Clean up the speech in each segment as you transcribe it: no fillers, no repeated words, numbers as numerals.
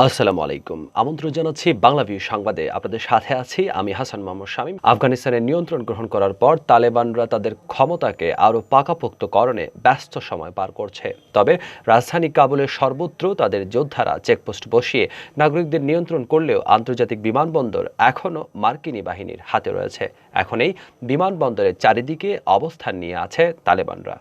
আসসালামু আলাইকুম। আমন্ত্রণ জানাচ্ছি বাংলাভিউ সংবাদে। আপনাদের সাথে আছি আমি হাসান মোহাম্মদ শামীম। আফগানিস্তানের নিয়ন্ত্রণ গ্রহণ করার পর তালেবানরা তাদের ক্ষমতাকে আরও পাকাপোক্তকরণে ব্যস্ত সময় পার করছে। তবে রাজধানী কাবুলের সর্বত্র তাদের যোদ্ধারা চেকপোস্ট বসিয়ে নাগরিকদের নিয়ন্ত্রণ করলেও আন্তর্জাতিক বিমানবন্দর এখনও মার্কিনী বাহিনীর হাতে রয়েছে। এখন এই বিমানবন্দরের চারিদিকে অবস্থান নিয়ে আছে তালেবানরা।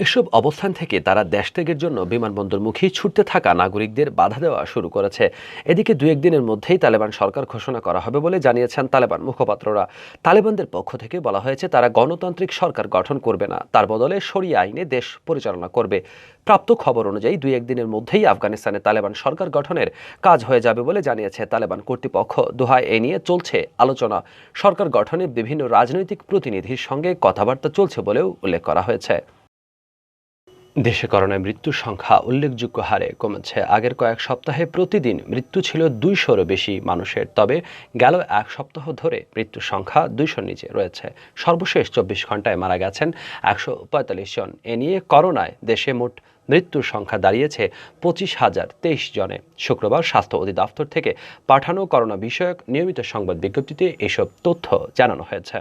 এসব অবস্থান থেকে তারা দেশ ত্যাগের জন্য বিমানবন্দরমুখী ছুটতে থাকা নাগরিকদের বাধা দেওয়া শুরু করেছে। এদিকে দু একদিনের মধ্যেই তালেবান সরকার ঘোষণা করা হবে বলে জানিয়েছেন তালেবান মুখপাত্ররা। তালেবানদের পক্ষ থেকে বলা হয়েছে তারা গণতান্ত্রিক সরকার গঠন করবে না, তার বদলে শরিয়া আইনে দেশ পরিচালনা করবে। প্রাপ্ত খবর অনুযায়ী দুই একদিনের মধ্যেই আফগানিস্তানে তালেবান সরকার গঠনের কাজ হয়ে যাবে বলে জানিয়েছে তালেবান কর্তৃপক্ষ। দোহায় এ নিয়ে চলছে আলোচনা। সরকার গঠনে বিভিন্ন রাজনৈতিক প্রতিনিধির সঙ্গে কথাবার্তা চলছে বলেও উল্লেখ করা হয়েছে। দেশে করোনায় মৃত্যুর সংখ্যা উল্লেখযোগ্য হারে কমেছে। আগের কয়েক সপ্তাহে প্রতিদিন মৃত্যু ছিল 200-রও বেশি মানুষের। তবে গেল এক সপ্তাহ ধরে মৃত্যুর সংখ্যা 200-র নিচে রয়েছে। সর্বশেষ 24 ঘন্টায় মারা গেছেন 145 জন। এ নিয়ে করোনায় দেশে মোট মৃত্যুর সংখ্যা দাঁড়িয়েছে 25,023 জনে। শুক্রবার স্বাস্থ্য অধিদপ্তর থেকে পাঠানো করোনা বিষয়ক নিয়মিত সংবাদ বিজ্ঞপ্তিতে এসব তথ্য জানানো হয়েছে।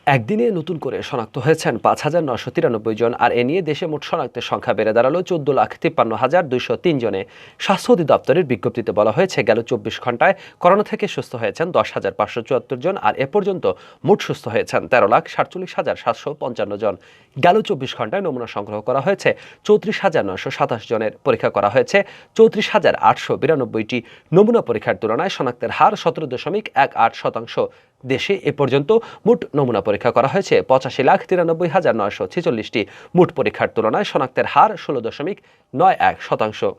একদিনে নতুন করে শনাক্ত হয়েছেন 5,993 জন। আর এ নিয়ে দেশে মোট শনাক্তের সংখ্যা বেড়ে দাঁড়ালো 14,53,203 জনে। স্বাস্থ্য অধিদপ্তরের বিজ্ঞপ্তিতে বলা হয়েছে গেল 24 ঘন্টায় করোনা থেকে সুস্থ হয়েছেন 10,574 জন। আর এ পর্যন্ত মোট সুস্থ হয়েছেন 13,47,755 জন। গেল 24 ঘন্টায় নমুনা সংগ্রহ করা হয়েছে 34,927 জনের। পরীক্ষা করা হয়েছে 34,892টি। নমুনা পরীক্ষার তুলনায় শনাক্তের হার 17.18%। দেশে এ পর্যন্ত মোট নমুনা পরীক্ষা করা হয়েছে 85,93,946টি। মোট পরীক্ষার তুলনায় শনাক্তের হার 16.91%।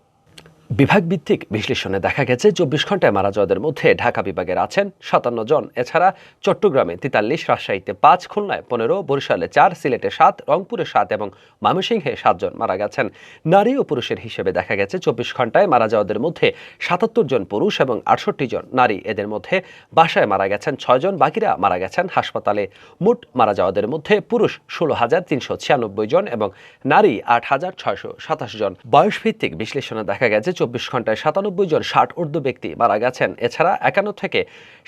বিভাগভিত্তিক বিশ্লেষণে দেখা গেছে 24 ঘন্টায় মারা যাওয়াদের মধ্যে ঢাকা বিভাগের আছেন 57 জন। এছাড়া চট্টগ্রামে 43, রাজশাহীতে 5, খুলনায় 15, বরিশালে 4, সিলেটে 7, রংপুরে 7 এবং ময়মনসিংহে 7 জন মারা গেছেন। নারী ও পুরুষের হিসেবে দেখা গেছে 24 ঘন্টায় মারা যাওয়াদের মধ্যে 77 জন পুরুষ এবং 68 জন নারী। এদের মধ্যে বাসায় মারা গেছেন 6 জন, বাকিরা মারা গেছেন হাসপাতালে। মোট মারা যাওয়াদের মধ্যে পুরুষ 16,396 জন এবং নারী 8,627 জন। বয়সভিত্তিক বিশ্লেষণে দেখা গেছে 24 ঘন্টায় 97 জন 60 ঊর্ধ্ব ব্যক্তি মারা গেছেন। এছাড়া 51 থেকে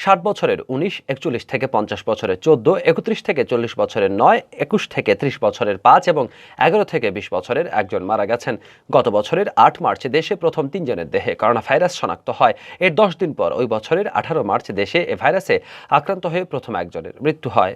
60 বছরের 19, 41 থেকে 50 বছরের 14, 31 থেকে 40 বছরের 9, 21 থেকে 30 বছরের 5 এবং 11 থেকে 20 বছরের 1 জন মারা গেছেন। গত বছরের 8 মার্চ দেশে প্রথম 3 জনের দেহে করোনা ভাইরাস শনাক্ত হয়। এর 10 দিন পর ওই বছরের 18 মার্চ দেশে এ ভাইরাসে আক্রান্ত হয়ে প্রথম 1 জনের মৃত্যু হয়।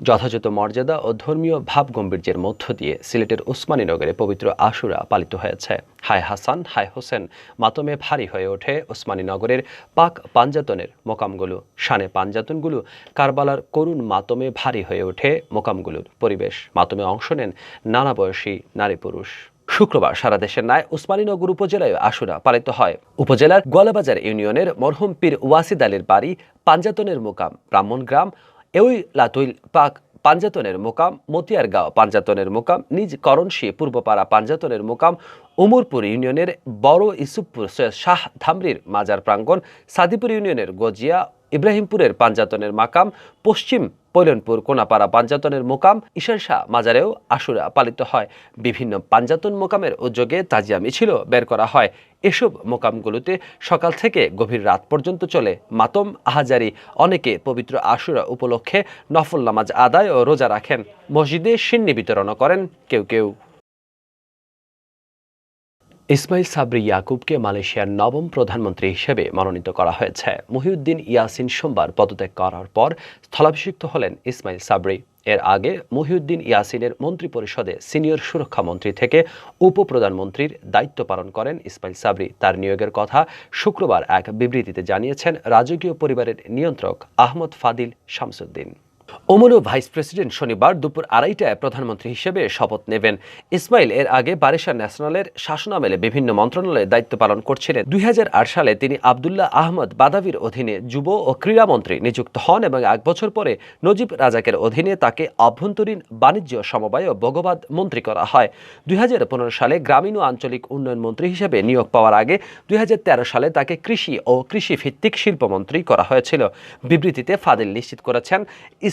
যথাযথ মর্যাদা ও ধর্মীয় ভাবগম্ভীর্যের মধ্য দিয়ে সিলেটের ওসমানীনগরে পবিত্র আশুরা পালিত হয়েছে। হায় হাসান হায় হোসেন মাতমে ভারী হয়ে ওঠে ওসমানীনগরের পাক পাঞ্জাতনের মোকামগুলো। শানে পাঞ্জাতনগুলো কারবালার করুণ মাতমে ভারী হয়ে ওঠে মোকামগুলোর পরিবেশ। মাতমে অংশ নেন নানা বয়সী নারী পুরুষ। শুক্রবার সারা দেশের ন্যায় ওসমানীনগর উপজেলায় আশুরা পালিত হয়। উপজেলার গোয়ালাবাজার ইউনিয়নের মরহুম পীর ওয়াসিদ আলীর বাড়ি পাঞ্জাতনের মোকাম ব্রাহ্মণগ্রাম, এওই লাতুইল পাক পাঞ্জাতনের মোকাম মতিয়ারগাঁও পাঞ্জাতনের মোকাম নিজ করণশী পূর্বপাড়া পাঞ্জাতনের মোকাম উমরপুর ইউনিয়নের বড় ইসুফপুর সৈয়দ শাহ ধামরির মাজার প্রাঙ্গণ, সাদিপুর ইউনিয়নের গজিয়া ইব্রাহিমপুরের পাঞ্জাতনের মাকাম, পশ্চিম পৈলনপুর কোনাপাড়া পাঞ্জাতনের মোকাম ঈশান শাহ মাজারেও আশুরা পালিত হয়। বিভিন্ন পাঞ্জাতন মোকামের উদ্যোগে তাজিয়া মিছিল বের করা হয়। এসব মোকামগুলোতে সকাল থেকে গভীর রাত পর্যন্ত চলে মাতম আহাজারি। অনেকে পবিত্র আশুরা উপলক্ষে নফল নামাজ আদায় ও রোজা রাখেন। মসজিদে সিন্নি বিতরণ করেন কেউ কেউ। ইসমাইল সাবরি ইয়াকুবকে মালয়েশিয়ার 9ম প্রধানমন্ত্রী হিসেবে মনোনীত করা হয়েছে। মহিউদ্দিন ইয়াসিন সোমবার পদত্যাগ করার পর স্থলাভিষিক্ত হলেন ইসমাইল সাবরি। এর আগে মহিউদ্দিন ইয়াসিনের মন্ত্রিপরিষদে সিনিয়র সুরক্ষা মন্ত্রী থেকে উপপ্রধানমন্ত্রীর দায়িত্ব পালন করেন ইসমাইল সাবরি। তার নিয়োগের কথা শুক্রবার এক বিবৃতিতে জানিয়েছেন রাজকীয় পরিবারের নিয়ন্ত্রক আহমদ ফাদিল শামসুদ্দিন। ওমানও ভাইস প্রেসিডেন্ট শনিবার দুপুর 2:30টায় প্রধানমন্ত্রী হিসেবে শপথ নেবেন। ইসমাইল এর আগে বারিশা ন্যাশনালের শাসনামলে বিভিন্ন মন্ত্রণালয়ে দায়িত্ব পালন করছিলেন। 2008 সালে তিনি আবদুল্লাহ আহমদ বাদাভির অধীনে যুব ও ক্রীড়ামন্ত্রী নিযুক্ত হন এবং 1 বছর পরে নজিব রাজাকের অধীনে তাকে অভ্যন্তরীণ বাণিজ্য, সমবায় ও বগবাদ মন্ত্রী করা হয়। 2015 সালে গ্রামীণ ও আঞ্চলিক উন্নয়ন মন্ত্রী হিসেবে নিয়োগ পাওয়ার আগে 2013 সালে তাকে কৃষি ও কৃষিভিত্তিক শিল্পমন্ত্রী করা হয়েছিল। বিবৃতিতে ফাদিল নিশ্চিত করেছেন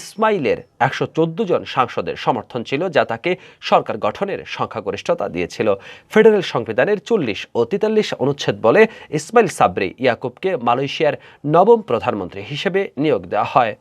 ইসমাইলের 114 জন সাংসদের সমর্থন ছিল, যা তাকে সরকার গঠনের সংখ্যাগরিষ্ঠতা দিয়েছিল। ফেডারেল সংবিধানের 40 ও 43 অনুচ্ছেদ বলে ইসমাইল সাবরি ইয়াকুবকে মালয়েশিয়ার নবম প্রধানমন্ত্রী হিসেবে নিয়োগ দেওয়া হয়।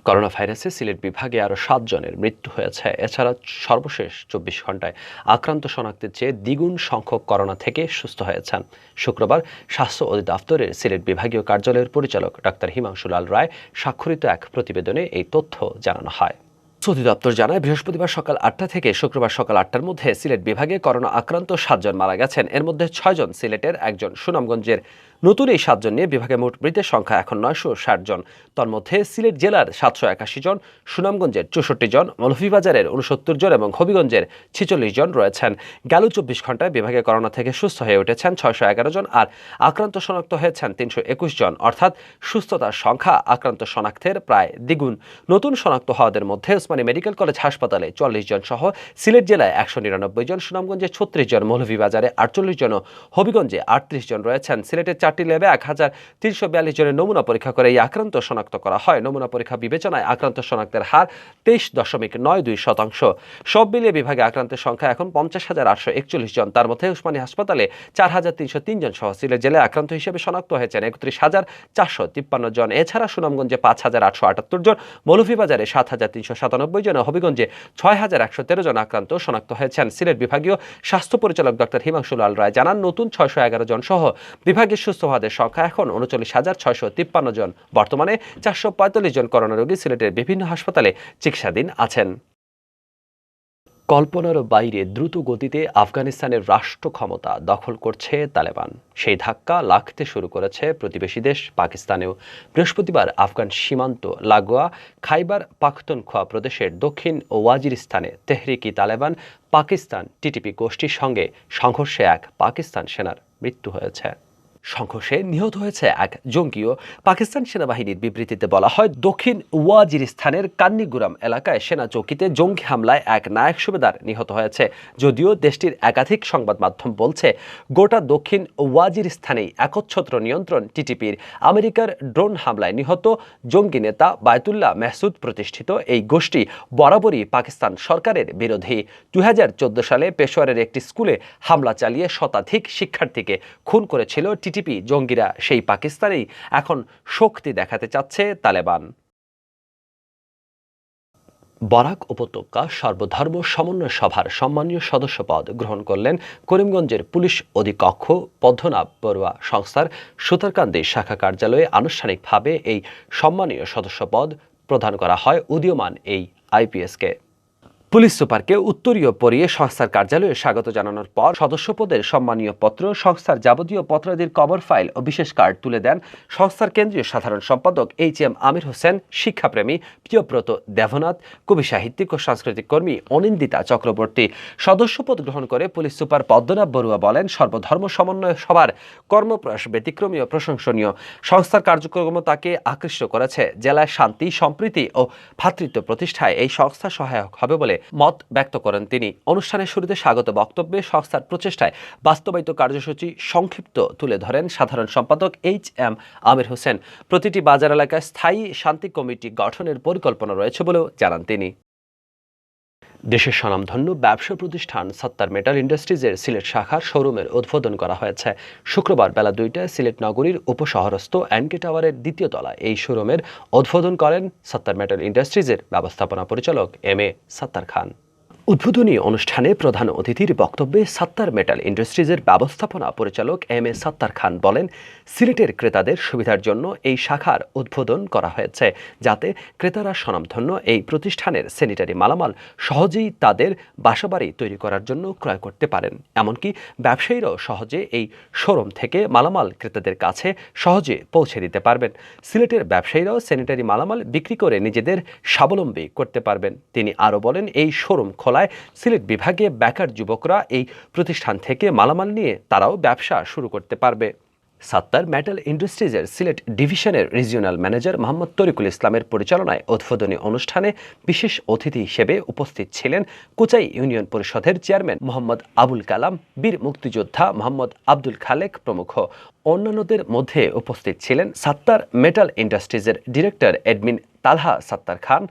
করোনা ভাইরাসে সিলেট বিভাগে আরও 7 জনের মৃত্যু হয়েছে। এছাড়া সর্বশেষ 24 ঘন্টায় আক্রান্ত শনাক্তের চেয়ে দ্বিগুণ সংখ্যক করোনা থেকে সুস্থ হয়েছেন। শুক্রবার স্বাস্থ্য অধিদপ্তরের সিলেট বিভাগীয় কার্যালয়ের পরিচালক ডাক্তার হিমাংশু লাল রায় স্বাক্ষরিত এক প্রতিবেদনে এই তথ্য জানানো হয়। অধিদপ্তর জানায়, বৃহস্পতিবার সকাল 8টা থেকে শুক্রবার সকাল 8টার মধ্যে সিলেট বিভাগে করোনা আক্রান্ত 7 জন মারা গেছেন। এর মধ্যে 6 জন সিলেটের, 1 জন সুনামগঞ্জের। নতুন এই 7 জন নিয়ে বিভাগে মোট মৃতের সংখ্যা এখন 960 জন। তার মধ্যে সিলেট জেলার 781 জন, সুনামগঞ্জের 64 জন, মৌলভীবাজারের 69 জন এবং হবিগঞ্জের 46 জন রয়েছেন। গেল 24 ঘন্টায় বিভাগে করোনা থেকে সুস্থ হয়ে উঠেছেন 611 জন আর আক্রান্ত শনাক্ত হয়েছেন 321 জন, অর্থাৎ সুস্থতার সংখ্যা আক্রান্ত শনাক্তের প্রায় দ্বিগুণ। নতুন শনাক্ত হওয়াদের মধ্যে ওসমানী মেডিকেল কলেজ হাসপাতালে 44 জন সহ সিলেট জেলায় 199 জন, সুনামগঞ্জে 36 জন, মৌলভীবাজারে 48 জন ও হবিগঞ্জে 38 জন রয়েছেন। সিলেটের 4টি ল্যাবে 1342 জনের নমুনা পরীক্ষা করে এই আক্রান্ত শনাক্ত করা হয়। নমুনা পরীক্ষা বিবেচনায় আক্রান্ত শনাক্তের হার 23.92%। সব মিলিয়ে বিভাগে আক্রান্তের সংখ্যা এখন 50,841 জন। তার মধ্যে ওসমানী হাসপাতালে 4,303 জন সহ সিলেট জেলায় আক্রান্ত হিসেবে শনাক্ত হয়েছেন 31,453 জন। এছাড়া সুনামগঞ্জে 5,878 জন, মৌলভীবাজারে 7,397 জন ও হবিগঞ্জে 6,113 জন আক্রান্ত শনাক্ত হয়েছেন। সিলেট বিভাগীয় স্বাস্থ্য পরিচালক ডক্টর হিমাংশু লাল রায় জানান, নতুন 611 জন সহ বিভাগের সুস্থ হওয়াদের সংখ্যা এখন 39,653 জন। বর্তমানে 445 জন করোনা রোগী সিলেটের বিভিন্ন হাসপাতালে চিকিৎসাধীন আছেন। কল্পনার বাইরে দ্রুত গতিতে আফগানিস্তানের রাষ্ট্র ক্ষমতা দখল করছে তালেবান। সেই ধাক্কা লাগতে শুরু করেছে প্রতিবেশী দেশ পাকিস্তানেও। বৃহস্পতিবার আফগান সীমান্ত লাগোয়া খাইবার পাখতুনখোয়া প্রদেশের দক্ষিণ ওয়াজিরিস্তানে তেহরিকি তালেবান পাকিস্তান টিটিপি গোষ্ঠীর সঙ্গে সংঘর্ষে এক পাকিস্তান সেনার মৃত্যু হয়েছে। সংঘর্ষে নিহত হয়েছে এক জঙ্গিও। পাকিস্তান সেনাবাহিনীর বিবৃতিতে বলা হয়, দক্ষিণ ওয়াজিরিস্তানের কান্নিগুরাম এলাকায় সেনা চৌকিতে জঙ্গি হামলায় এক নায়ক সুবেদার নিহত হয়েছে। যদিও দেশটির একাধিক সংবাদ মাধ্যম বলছে, গোটা দক্ষিণ ওয়াজিরিস্তানেই একচ্ছত্র নিয়ন্ত্রণ টিটিপির। আমেরিকার ড্রোন হামলায় নিহত জঙ্গি নেতা বায়তুল্লাহ মেহসুদ প্রতিষ্ঠিত এই গোষ্ঠী বরাবরই পাকিস্তান সরকারের বিরোধী। 2014 সালে পেশোয়ারের একটি স্কুলে হামলা চালিয়ে শতাধিক শিক্ষার্থীকে খুন করেছিল টিটিপি জঙ্গিরা। সেই পাকিস্তানেই এখন শক্তি দেখাতে চাচ্ছে তালেবান। বরাক উপত্যকা সর্বধর্ম সমন্বয় সভার সম্মানীয় সদস্য পদ গ্রহণ করলেন করিমগঞ্জের পুলিশ অধীক্ষক পদ্মনাভ বড়ুয়া। সংস্থার সুতারকান্দি শাখা কার্যালয়ে আনুষ্ঠানিকভাবে এই সম্মানীয় সদস্য পদ প্রদান করা হয় উদীয়মান এই আইপিএসকে। পুলিশ সুপারকে উত্তরীয় পরিয়ে সংস্থার কার্যালয়ে স্বাগত জানানোর পর সদস্যপদের সম্মানীয় পত্র, সংস্থার যাবতীয় পত্রাদির কভার ফাইল ও বিশেষ কার্ড তুলে দেন সংস্থার কেন্দ্রীয় সাধারণ সম্পাদক এইচ.এম. আমির হোসেন, শিক্ষাপ্রেমী প্রিয়ব্রত দেবনাথ, কবি সাহিত্যিক ও সাংস্কৃতিক কর্মী অনিন্দিতা চক্রবর্তী। সদস্যপদ গ্রহণ করে পুলিশ সুপার পদ্মনাভ বড়ুয়া বলেন, সর্বধর্ম সমন্বয় সভার কর্মপ্রয়াস ব্যতিক্রমী ও প্রশংসনীয়। সংস্থার কার্যক্রমতাকে আকৃষ্ট করেছে। জেলায় শান্তি, সম্প্রীতি ও ভ্রাতৃত্ব প্রতিষ্ঠায় এই সংস্থা সহায়ক হবে বলে মত ব্যক্ত করেন তিনি। অনুষ্ঠানের শুরুতে স্বাগত বক্তব্যে সংস্থার প্রচেষ্টায় বাস্তবায়িত কার্যসূচি সংক্ষিপ্ত তুলে ধরেন সাধারণ সম্পাদক এইচ.এম. আমির হোসেন। প্রতিটি বাজার এলাকায় স্থায়ী শান্তি কমিটি গঠনের পরিকল্পনা রয়েছে বলেও জানান তিনি। দেশের স্বনামধন্য ব্যবসা প্রতিষ্ঠান সত্তার মেটাল ইন্ডাস্ট্রিজের সিলেট শাখার শোরুমের উদ্বোধন করা হয়েছে। শুক্রবার বেলা 2টায় সিলেট নগরীর উপশহরস্থ এনকে টাওয়ারের 2য় তলায় এই শোরুমের উদ্বোধন করেন সত্তার মেটাল ইন্ডাস্ট্রিজের ব্যবস্থাপনা পরিচালক এম.এ. সাত্তার খান। উদ্বোধনী অনুষ্ঠানে প্রধান অতিথির বক্তব্যে সত্তার মেটাল ইন্ডাস্ট্রিজের ব্যবস্থাপনা পরিচালক এম.এ. সাত্তার খান বলেন, সিলেটের ক্রেতাদের সুবিধার জন্য এই শাখার উদ্বোধন করা হয়েছে, যাতে ক্রেতারা স্বনামধন্য এই প্রতিষ্ঠানের স্যানিটারি মালামাল সহজেই তাদের বাসাবাড়ি তৈরি করার জন্য ক্রয় করতে পারেন। এমনকি ব্যবসায়ীরাও সহজে এই শোরুম থেকে মালামাল ক্রেতাদের কাছে সহজে পৌঁছে দিতে পারবেন। সিলেটের ব্যবসায়ীরাও স্যানিটারি মালামাল বিক্রি করে নিজেদের স্বাবলম্বী করতে পারবেন। তিনি আরও বলেন, এই শোরুম খোলায় সিলেট বিভাগে বেকার যুবকরা এই প্রতিষ্ঠান থেকে মালামাল নিয়ে তারাও ব্যবসা শুরু করতে পারবে। সত্তার মেটাল ইন্ডাস্ট্রিজের সিলেট ডিভিশনের রিজিওনাল ম্যানেজার মোহাম্মদ তরিকুল ইসলামের পরিচালনায় উদ্বোধনী অনুষ্ঠানে বিশেষ অতিথি হিসেবে উপস্থিত ছিলেন কোচাই ইউনিয়ন পরিষদের চেয়ারম্যান মোহাম্মদ আবুল কালাম, বীর মুক্তিযোদ্ধা মোহাম্মদ আব্দুল খালেক প্রমুখ। অন্যান্যদের মধ্যে উপস্থিত ছিলেন সাত্তার মেটাল ইন্ডাস্ট্রিজের director admin Talha Sattar Khan,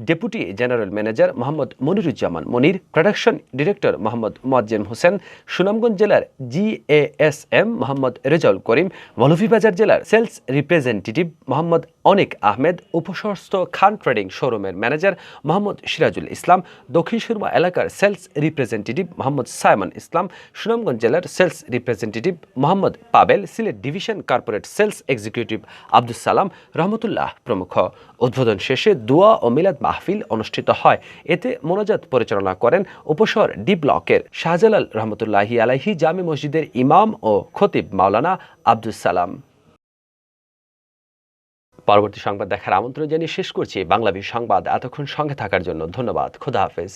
deputy general manager Mohammad Moniruzzaman Monir, production director Mohammad Moazzem Hossain, Sunamganj জেলার GASM মোহাম্মদ রেজাউল করিম, মৌলভীবাজার জেলার সেলস রিপ্রেজেন্টেটিভ মোহাম্মদ অনিক আহমেদ, উপসহস্থ খান ট্রেডিং শোরুমের ম্যানেজার মোহাম্মদ সিরাজুল ইসলাম, দক্ষিণ সুরমা এলাকার সেলস রিপ্রেজেন্টেটিভ মোহাম্মদ সাইমন ইসলাম, সুনামগঞ্জ জেলার sales representative Mohammad Pavel, Sylhet division corporate sales executive Abdus Salam Rahmatullah প্রমুখ। উদ্বোধন শেষে দোয়া ও মিলাদ মাহফিল অনুষ্ঠিত হয়। এতে মোনাজাত পরিচালনা করেন উপশহর ডি ব্লকের শাহজালাল রহমতুল্লাহি আলাইহি জামে মসজিদের ইমাম ও খতিব মাওলানা আব্দুস সালাম। পরবর্তী সংবাদ দেখার আমন্ত্রণ জানিয়ে শেষ করছি বাংলাভিউ সংবাদ। এতক্ষণ সঙ্গে থাকার জন্য ধন্যবাদ। খোদা হাফেজ।